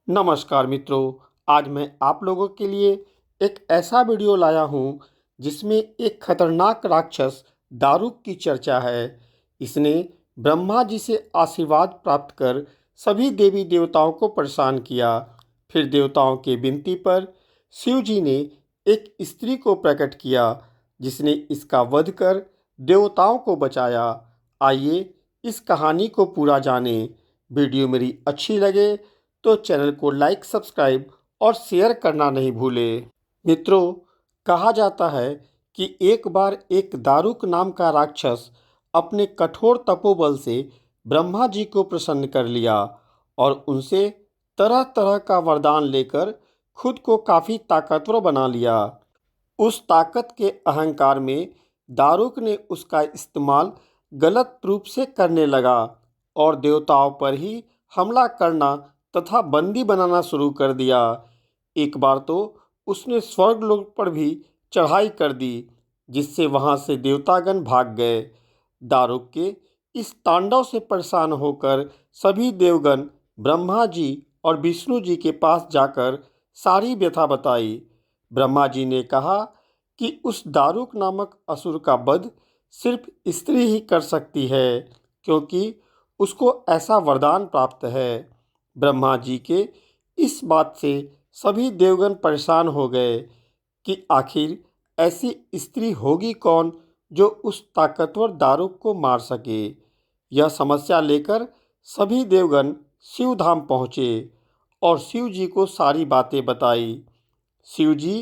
नमस्कार मित्रों, आज मैं आप लोगों के लिए एक ऐसा वीडियो लाया हूँ जिसमें एक खतरनाक राक्षस दारुक की चर्चा है। इसने ब्रह्मा जी से आशीर्वाद प्राप्त कर सभी देवी देवताओं को परेशान किया। फिर देवताओं के विनती पर शिव जी ने एक स्त्री को प्रकट किया जिसने इसका वध कर देवताओं को बचाया। आइए इस कहानी को पूरा जानें। वीडियो मेरी अच्छी लगे तो चैनल को लाइक, सब्सक्राइब और शेयर करना नहीं भूलें। मित्रों, कहा जाता है कि एक बार एक दारुक नाम का राक्षस अपने कठोर तपोबल से ब्रह्मा जी को प्रसन्न कर लिया और उनसे तरह तरह का वरदान लेकर खुद को काफ़ी ताकतवर बना लिया। उस ताकत के अहंकार में दारुक ने उसका इस्तेमाल गलत रूप से करने लगा और देवताओं पर ही हमला करना तथा बंदी बनाना शुरू कर दिया। एक बार तो उसने स्वर्गलोक पर भी चढ़ाई कर दी, जिससे वहां से देवतागण भाग गए। दारुक के इस तांडव से परेशान होकर सभी देवगण ब्रह्मा जी और विष्णु जी के पास जाकर सारी व्यथा बताई। ब्रह्मा जी ने कहा कि उस दारुक नामक असुर का वध सिर्फ स्त्री ही कर सकती है, क्योंकि उसको ऐसा वरदान प्राप्त है। ब्रह्मा जी के इस बात से सभी देवगण परेशान हो गए कि आखिर ऐसी स्त्री होगी कौन जो उस ताकतवर दारुक को मार सके। यह समस्या लेकर सभी देवगण शिव धाम पहुँचे और शिव जी को सारी बातें बताई। शिव जी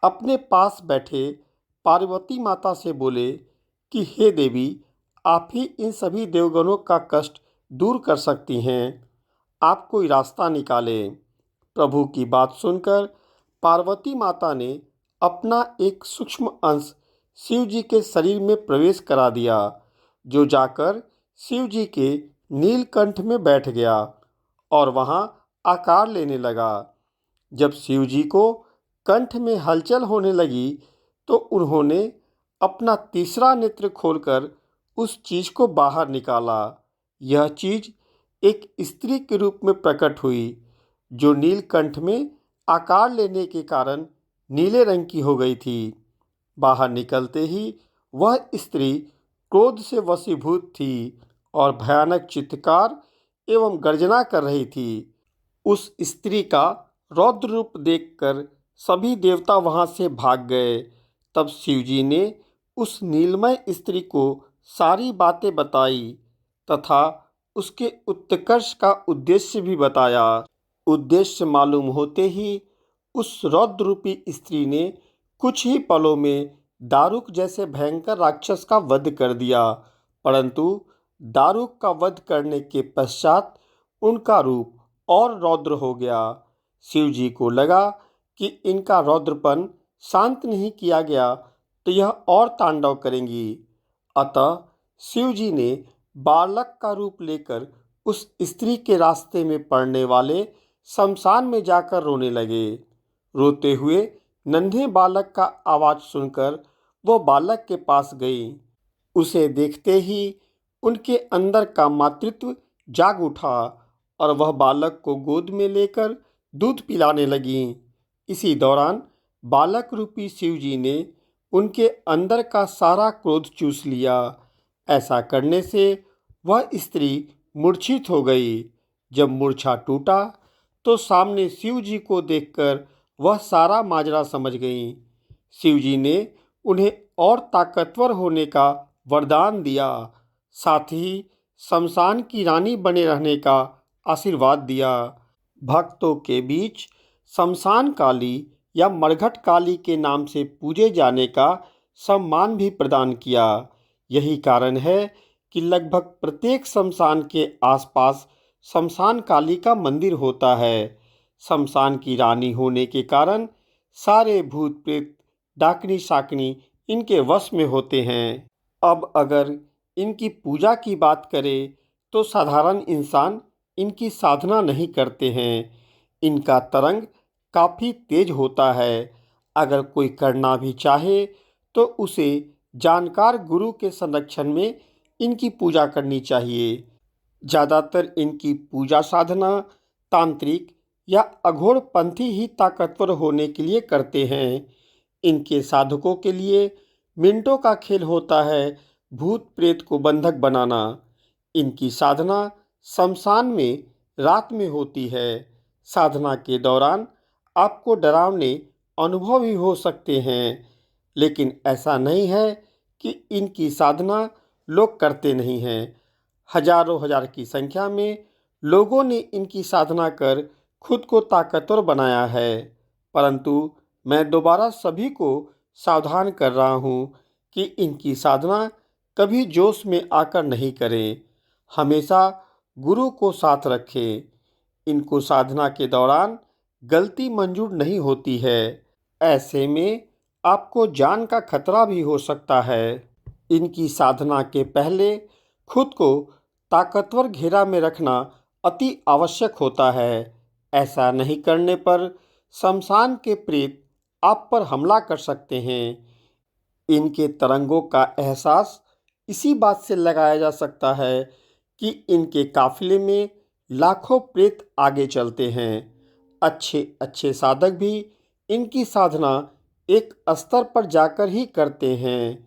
अपने पास बैठे पार्वती माता से बोले कि हे देवी, आप ही इन सभी देवगणों का कष्ट दूर कर सकती हैं। आप कोई रास्ता निकालें। प्रभु की बात सुनकर पार्वती माता ने अपना एक सूक्ष्म अंश शिव जी के शरीर में प्रवेश करा दिया, जो जाकर शिव जी के नीलकंठ में बैठ गया और वहां आकार लेने लगा। जब शिव जी को कंठ में हलचल होने लगी तो उन्होंने अपना तीसरा नेत्र खोलकर उस चीज को बाहर निकाला। यह चीज एक स्त्री के रूप में प्रकट हुई, जो नीलकंठ में आकार लेने के कारण नीले रंग की हो गई थी। बाहर निकलते ही वह स्त्री क्रोध से वशीभूत थी और भयानक चित्कार एवं गर्जना कर रही थी। उस स्त्री का रौद्र रूप देखकर सभी देवता वहां से भाग गए। तब शिवजी ने उस नीलमय स्त्री को सारी बातें बताई तथा उसके उत्कर्ष का उद्देश्य भी बताया। उद्देश्य मालूम होते ही उस रौद्र रूपी स्त्री ने कुछ ही पलों में दारुक जैसे भयंकर राक्षस का वध कर दिया। परंतु दारुक का वध करने के पश्चात उनका रूप और रौद्र हो गया। शिव जी को लगा कि इनका रौद्रपन शांत नहीं किया गया तो यह और तांडव करेंगी। अतः शिव जी ने बालक का रूप लेकर उस स्त्री के रास्ते में पड़ने वाले शमशान में जाकर रोने लगे। रोते हुए नन्हे बालक का आवाज सुनकर वो बालक के पास गई। उसे देखते ही उनके अंदर का मातृत्व जाग उठा और वह बालक को गोद में लेकर दूध पिलाने लगी। इसी दौरान बालक रूपी शिव जी ने उनके अंदर का सारा क्रोध चूस लिया। ऐसा करने से वह स्त्री मूर्छित हो गई। जब मूर्छा टूटा तो सामने शिव जी को देखकर वह सारा माजरा समझ गई। शिव जी ने उन्हें और ताकतवर होने का वरदान दिया, साथ ही शमशान की रानी बने रहने का आशीर्वाद दिया। भक्तों के बीच शमशान काली या मरघट काली के नाम से पूजे जाने का सम्मान भी प्रदान किया। यही कारण है कि लगभग प्रत्येक शमशान के आसपास शमशान काली का मंदिर होता है। शमशान की रानी होने के कारण सारे भूत प्रेत, डाकनी शाकनी इनके वश में होते हैं। अब अगर इनकी पूजा की बात करें तो साधारण इंसान इनकी साधना नहीं करते हैं। इनका तरंग काफ़ी तेज होता है। अगर कोई करना भी चाहे तो उसे जानकार गुरु के संरक्षण में इनकी पूजा करनी चाहिए। ज़्यादातर इनकी पूजा साधना तांत्रिक या अघोरपंथी ही ताकतवर होने के लिए करते हैं। इनके साधकों के लिए मिनटों का खेल होता है भूत प्रेत को बंधक बनाना। इनकी साधना शमशान में रात में होती है। साधना के दौरान आपको डरावने अनुभव भी हो सकते हैं, लेकिन ऐसा नहीं है कि इनकी साधना लोग करते नहीं हैं। हजारों हजार की संख्या में लोगों ने इनकी साधना कर खुद को ताकतवर बनाया है, परंतु मैं दोबारा सभी को सावधान कर रहा हूँ कि इनकी साधना कभी जोश में आकर नहीं करें। हमेशा गुरु को साथ रखें। इनको साधना के दौरान गलती मंजूर नहीं होती है। ऐसे में आपको जान का खतरा भी हो सकता है। इनकी साधना के पहले खुद को ताकतवर घेरा में रखना अति आवश्यक होता है। ऐसा नहीं करने पर शमशान के प्रेत आप पर हमला कर सकते हैं। इनके तरंगों का एहसास इसी बात से लगाया जा सकता है कि इनके काफिले में लाखों प्रेत आगे चलते हैं। अच्छे अच्छे साधक भी इनकी साधना एक स्तर पर जाकर ही करते हैं।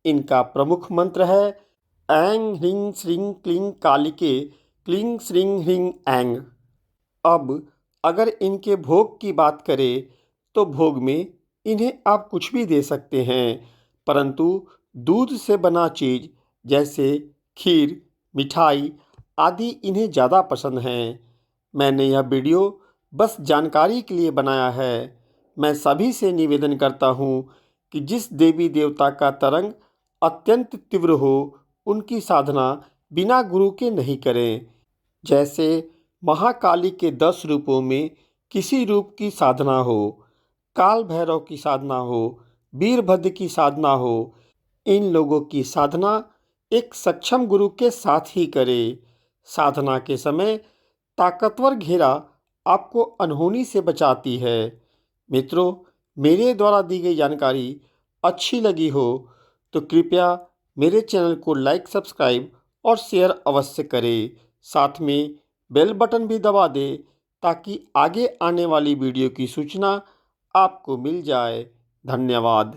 इनका प्रमुख मंत्र है ऐंग ह्रीं श्रीं क्लीं कालिके क्लीं श्रीं ह्रीं ऐंग। अब अगर इनके भोग की बात करें तो भोग में इन्हें आप कुछ भी दे सकते हैं, परंतु दूध से बना चीज़ जैसे खीर, मिठाई आदि इन्हें ज़्यादा पसंद हैं। मैंने यह वीडियो बस जानकारी के लिए बनाया है। मैं सभी से निवेदन करता हूँ कि जिस देवी देवता का तरंग अत्यंत तीव्र हो, उनकी साधना बिना गुरु के नहीं करें। जैसे महाकाली के 10 रूपों में किसी रूप की साधना हो, काल भैरव की साधना हो, वीरभद्र की साधना हो, इन लोगों की साधना एक सक्षम गुरु के साथ ही करें। साधना के समय ताकतवर घेरा आपको अनहोनी से बचाती है। मित्रों, मेरे द्वारा दी गई जानकारी अच्छी लगी हो तो कृपया मेरे चैनल को लाइक, सब्सक्राइब और शेयर अवश्य करें। साथ में बेल बटन भी दबा दें ताकि आगे आने वाली वीडियो की सूचना आपको मिल जाए। धन्यवाद।